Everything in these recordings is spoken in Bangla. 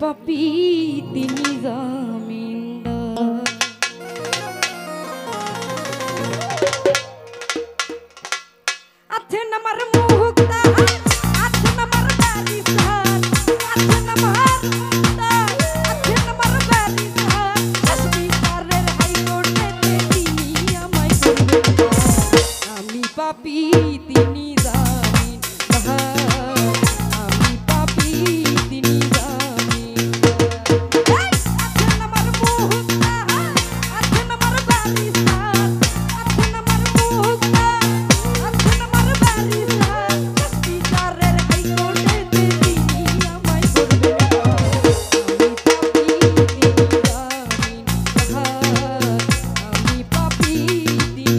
পাপী তিনি জামিনদার। আছেন আমার মুক্তা, আছেন আমার বারিশার, আছেন আমার মুক্তা, আছেন আমার বারিশার, বিচারের হাইকোর্টে তিনি আমায় করবেন। আমি পাপী তিনি জামিনদার, আমি পাপী তিনি জামিনদার। আছেন আমার মুক্তা, আছেন আমার বারিশার, আছেন আমার মুক্তা, আছেন আমার বারিশার, বিচারের হাইকোর্টে তিনি আমায় করবেন। আমি পাপী তিনি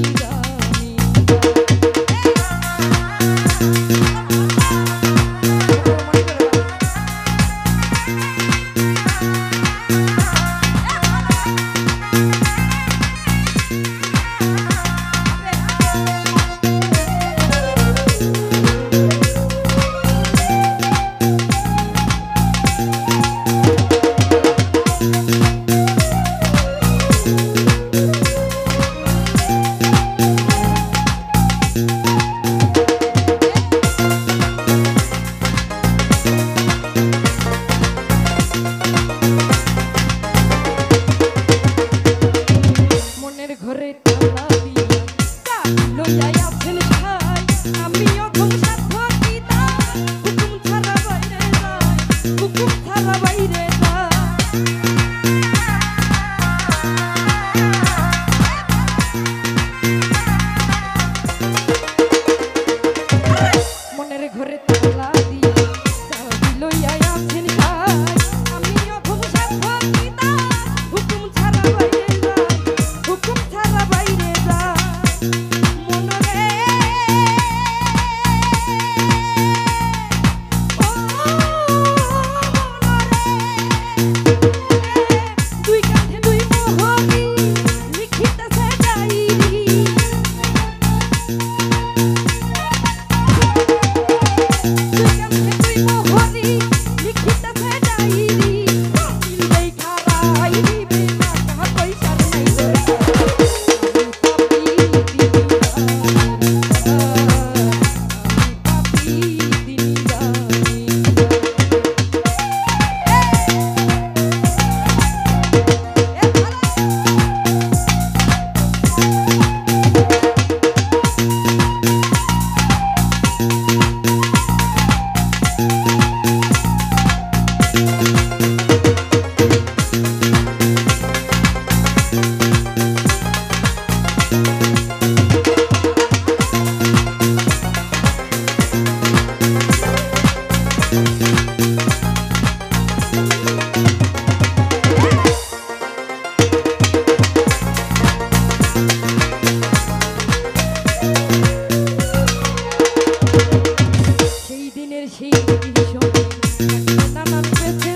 মনের ঘরে তালা দিয়া লইয়া আছেন ভাই, আমি অধম সাধ্য পিতা, হুকুম ছাড়া বাইরে যায়, হুকুম ছাড়া বাইরে যায়। মনের ঘরে তালা দিয়া লইয়া আছেন ভাই, আমি অধম সাধ্য পিতা, হুকুম ছাড়া বাইরে যায়, হুকুম ছাড়া বাইরে যায়। মনরে ও মনরে, দুই কাঁধে দুই মোহরি, লিখিতেছে ডায়েরি। দুই কাঁধে দুই মোহরি, লিখিতেছে ডায়েরি। দিল দেখা রাই দিবে না, টাকা পয়সার নাই দরকার। সেই দিনের সেই নানান পেছে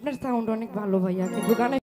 আপনার সাউন্ড অনেক ভালো ভাইয়া, কিন্তু গানে